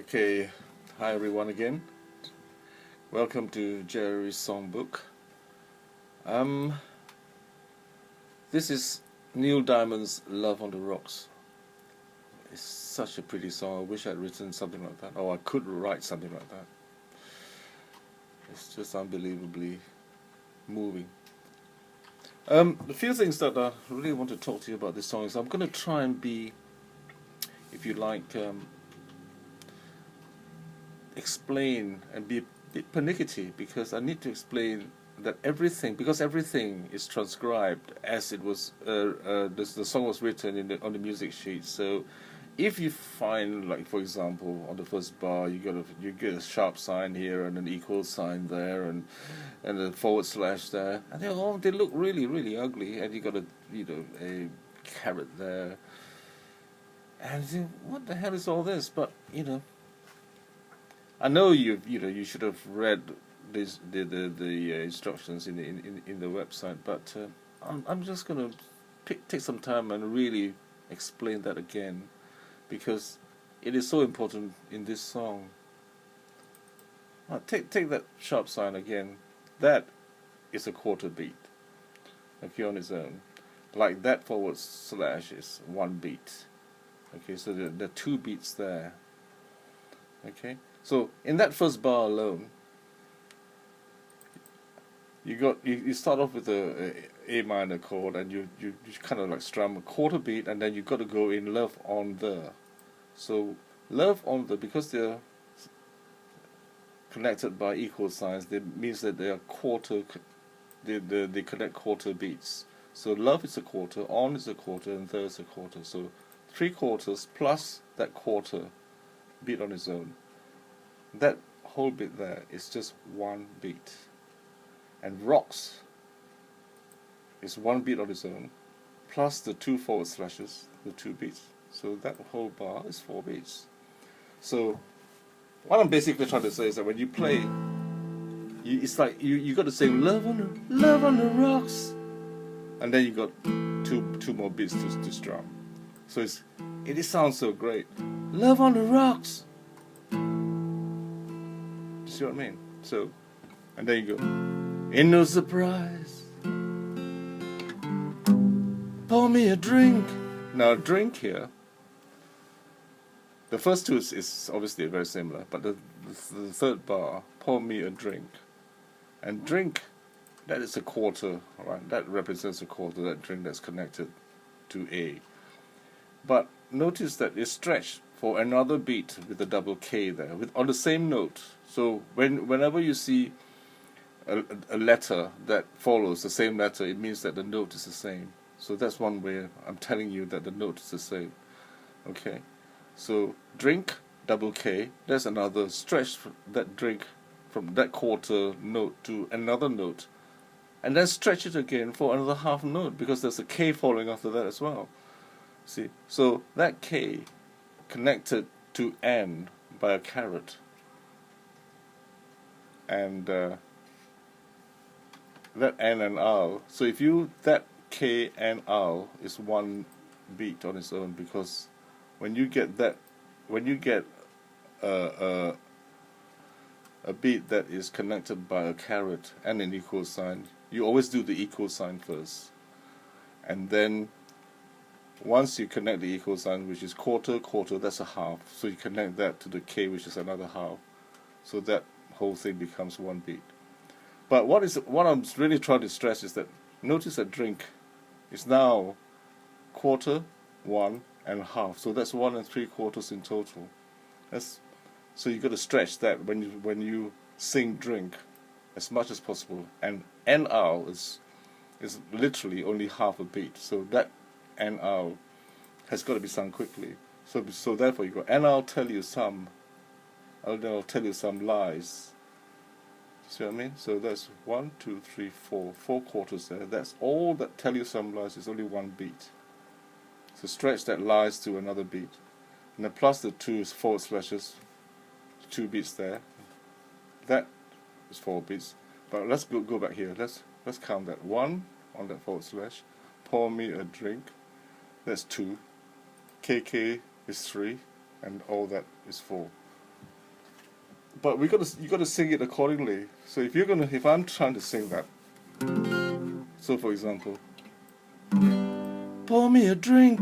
Okay, hi everyone again. Welcome to Jerry's Songbook. Um, this is Neil Diamond's "Love on the Rocks." It's such a pretty song. I wish I'd written something like that, or I could write something like that. It's just unbelievably moving. The few things that I really want to talk to you about this song is I'm going to try and be, if you like, explain and be a bit pernickety, because I need to explain that because everything is transcribed as it was. The song was written on the music sheet. So, if you find, like for example, on the first bar, you get a sharp sign here and an equal sign there, and a forward slash there, and they look really ugly, and you got a caret there, and you think, what the hell is all this? But I know you should have read the instructions in the website, but I'm just gonna take some time and really explain that again, because it is so important in this song. Take that sharp sign again. That is a quarter beat, okay, on its own. Like that forward slash is one beat. Okay, so there are two beats there. Okay, so in that first bar alone, you start off with a minor chord, and you kind of like strum a quarter beat, and then you got to go in love on the. So love on the, because they're connected by equal signs, that means that they are quarter. They connect quarter beats. So love is a quarter, on is a quarter, and the is a quarter. So 3/4 plus that quarter beat on its own. That whole bit there is just one beat. And rocks is one beat on its own, plus the two forward slashes, the two beats. So that whole bar is 4 beats. So what I'm basically trying to say is that when you play, it's like you got to sing love on the rocks, and then you got two more beats to strum. So it sounds so great. Love on the rocks. You see what I mean? So, and then you go, ain't no surprise. Pour me a drink. Now, drink here. The first two is obviously very similar, but the third bar, pour me a drink. And drink, that is a quarter, right? That represents a quarter, that drink that's connected to A. But notice that it's stretched for another beat with a double K there, on the same note. So whenever you see a letter that follows the same letter, it means that the note is the same. So that's one way I'm telling you that the note is the same. Okay, so drink, double K, that's another stretch, that drink from that quarter note to another note, and then stretch it again for another half note, because there's a K following after that as well. See, so that K connected to N by a caret, and that N and R. So that K and R is one beat on its own, because when you get a beat that is connected by a caret and an equal sign, you always do the equal sign first, and then once you connect the equal sign, which is quarter, that's a half, so you connect that to the K, which is another half, so that whole thing becomes one beat. But what I'm really trying to stress is that notice that drink is now quarter, 1 and half, so that's 1 3/4 in total. So you got to stretch that when you sing drink as much as possible, and NR is literally only half a beat, so that NR has got to be sung quickly. So therefore you go, and I'll tell you some lies. See what I mean? So that's 1 2 3 4 quarters there. That's all that tell you some lies is only one beat. So stretch that lies to another beat, and then plus the two forward slashes, 2 beats there. That is 4 beats. But let's go back here. Let's count that. 1 on that forward slash. Pour me a drink. That's 2. KK is 3, and all that is 4. but you gotta sing it accordingly. So if I'm trying to sing that, so for example, pour me a drink.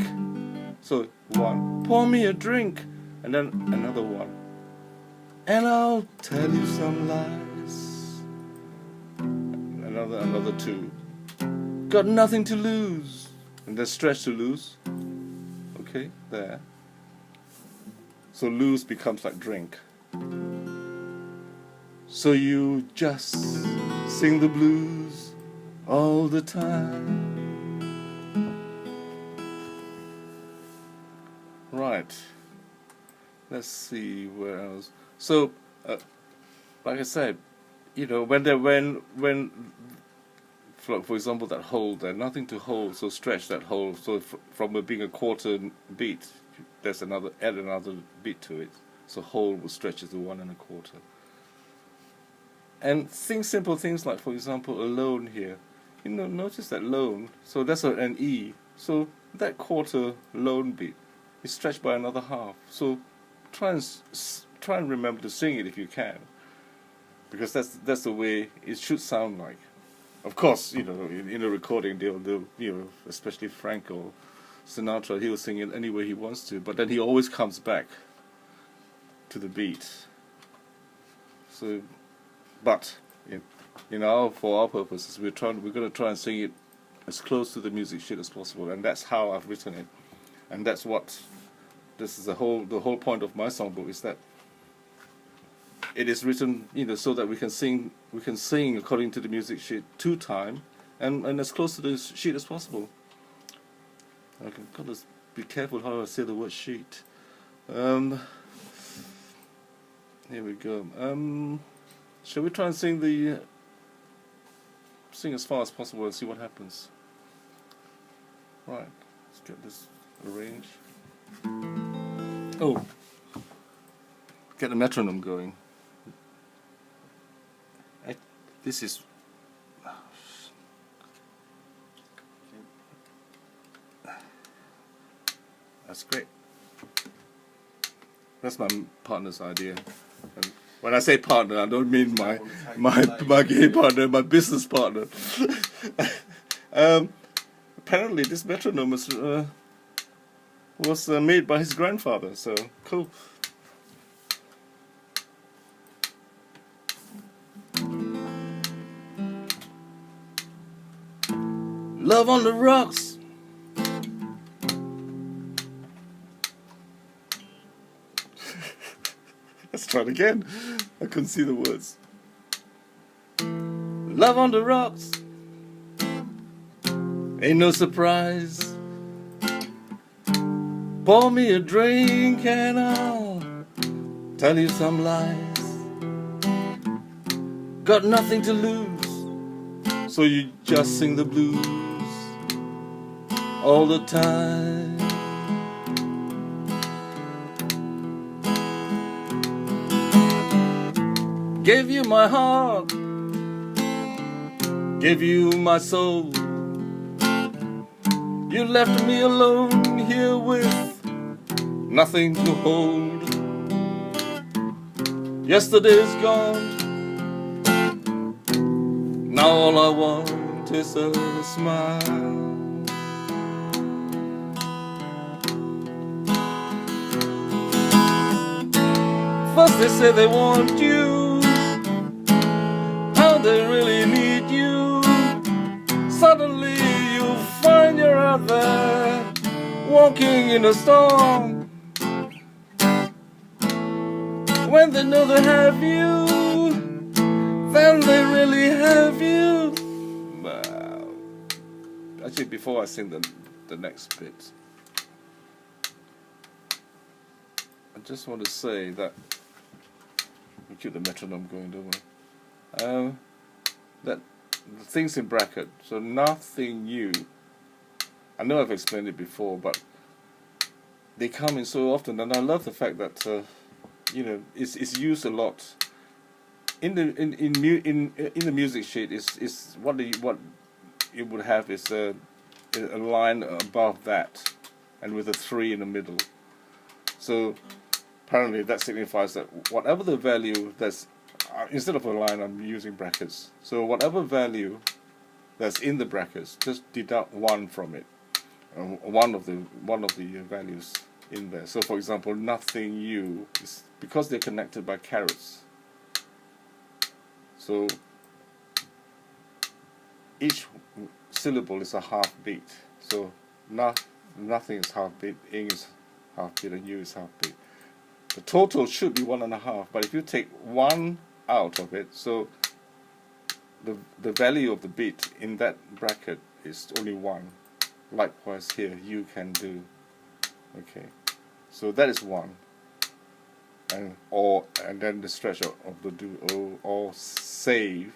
So one, pour me a drink, and then another one, and I'll tell you some lies. Another two, got nothing to lose, and then stretch to lose. Okay, there. So lose becomes like drink. So you just sing the blues all the time. Right. Let's see where else. So, like I said, you know, for example, that hold, there's nothing to hold, so stretch that hold. So from it being a quarter beat, add another beat to it. So hold will stretch it to 1 1/4. And simple things like, for example, alone here. You know, notice that lone. So that's an E. So that quarter lone beat is stretched by another half. So try and remember to sing it if you can, because that's the way it should sound like. Of course, you know, in a recording, they'll you know, especially Frank or Sinatra, he'll sing it any way he wants to, but then he always comes back to the beat. So, but for our purposes, we're going to try and sing it as close to the music sheet as possible, and that's how I've written it, and that's what this is the whole point of my songbook, is that it is written, you know, so that we can sing according to the music sheet to time, and as close to the sheet as possible. Okay, gotta be careful how I say the word sheet. Here we go. Shall we try and sing as far as possible and see what happens? Right, let's get this arranged. Oh, get the metronome going. This is that's great. That's my partner's idea. And when I say partner, I don't mean my gay partner, my business partner. Apparently, this metronome was made by his grandfather. So cool. Love on the rocks. Let's try it again. I couldn't see the words. Love on the rocks. Ain't no surprise. Pour me a drink and I'll tell you some lies. Got nothing to lose, so you just sing the blues all the time. Gave you my heart, gave you my soul. You left me alone here with nothing to hold. Yesterday's gone, now all I want is a smile. First they say they want you, now they really need you. Suddenly you find you're out there, walking in a storm. When they know they have you, then they really have you. Wow. Actually, before I sing the next bit, I just want to say that we keep the metronome going, don't we? That the things in bracket, so nothing new. I know I've explained it before, but they come in so often, and I love the fact that you know, it's used a lot. In the music sheet is what you would have is a line above that, and with a 3 in the middle. So apparently that signifies that whatever the value that's, instead of a line I'm using brackets, so whatever value that's in the brackets, just deduct 1 from it, one of the values in there. So for example, nothing U is, because they're connected by carets, so each syllable is a half beat. So nothing is half beat, ing is half beat, and U is half beat. The total should be 1.5, but if you take 1 out of it, so the value of the beat in that bracket is only 1. Likewise here, you can do. Okay, so that is 1, and then the stretch of the do, or save,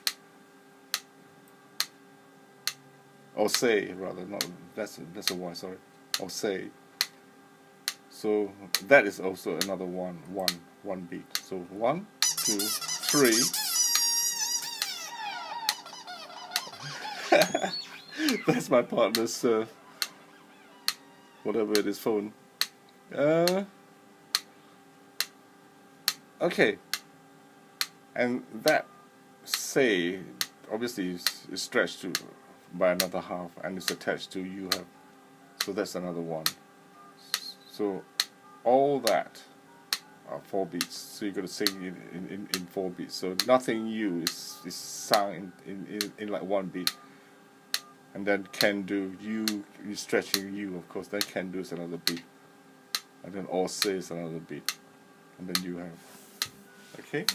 or say rather, not that's a Y, sorry, or say. So that is also another one beat. So 1, 2, 3. That's my partner's whatever it is, phone. Okay, and that say obviously is stretched to by another half, and it's attached to you have. So that's another 1. So all that are 4 beats. So you're going to sing in 4 beats. So nothing U is sung in like 1 beat. And then can do, you stretching U, of course, then can do is another beat. And then all say is another beat. And then you have. Okay?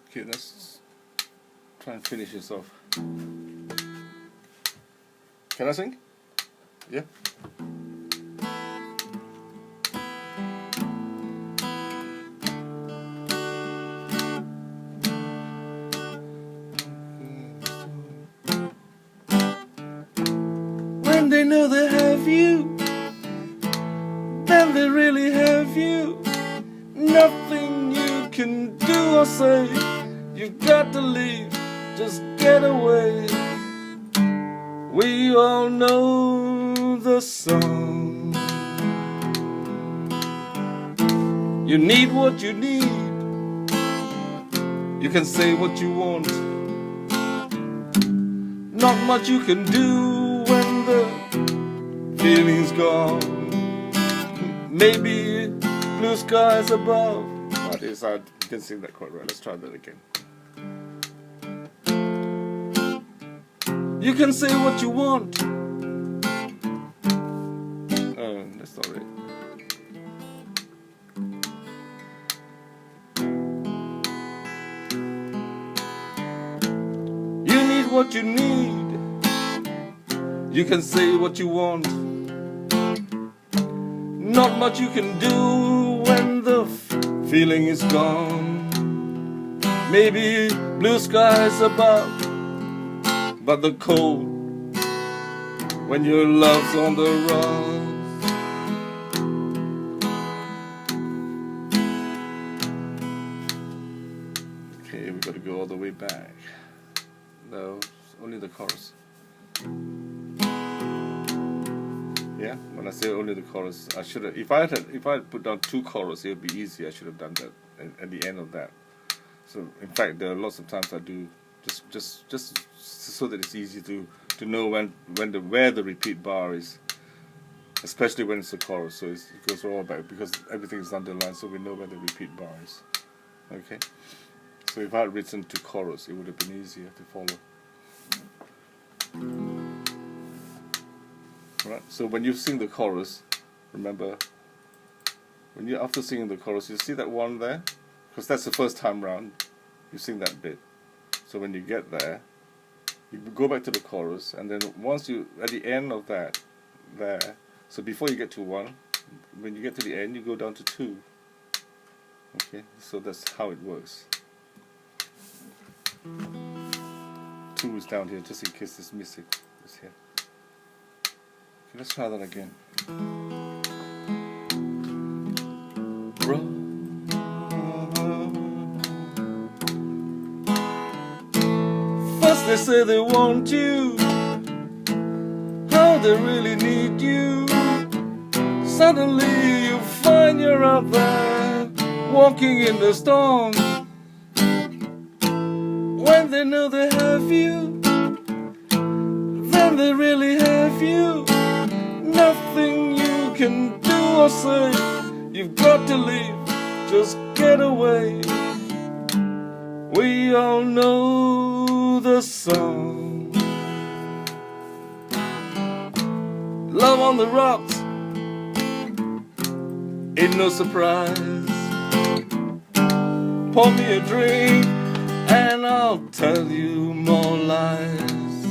Okay, let's try and finish this off. Can I sing? Yeah? When they know they have you, then they really have you. Nothing you can do or say. You've got to leave, just get away. We all know the song. You need what you need. You can say what you want. Not much you can do when the feeling's gone. Maybe blue skies above. That is, I didn't sing that quite right. Let's try that again. You can say what you want. Oh, that's not it. You need what you need. You can say what you want. Not much you can do when the feeling is gone. Maybe blue skies above, but the cold when your love's on the run. Okay, we got to go all the way back. No, only the chorus. Yeah, when I say only the chorus, I should have. If I had put down 2 choruses, it would be easy. I should have done that at the end of that. So, in fact, there are lots of times I do just so that it's easy to know where the repeat bar is, especially when it's a chorus. So it goes all back because everything is underlined, so we know where the repeat bar is. Okay. So if I had written 2 chorus, it would have been easier to follow. Right. So when you sing the chorus, remember, after singing the chorus, you see that 1 there, because that's the first time round. You sing that bit. So when you get there, you go back to the chorus, and then once you at the end of that, there. So before you get to 1, when you get to the end, you go down to 2. Okay. So that's how it works. 2 is down here, just in case it's missing. It's here. Okay, let's try that again. First they say they want you. How when they really need you, suddenly you find you're out there, walking in the storm. When they know they have you, then they really have you. Nothing you can do or say, you've got to leave, just get away. We all know the song. Love on the rocks, ain't no surprise. Pour me a drink and I'll tell you more lies.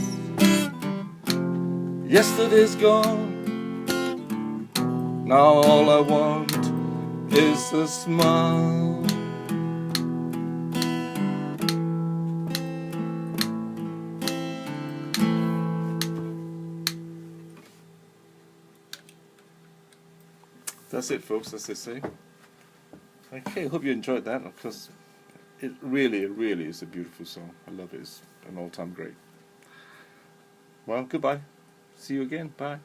Yesterday's gone, now all I want is a smile. That's it, folks, as they say. Okay, hope you enjoyed that. Of course, it really is a beautiful song. I love it. It's an all-time great. Well, goodbye. See you again. Bye.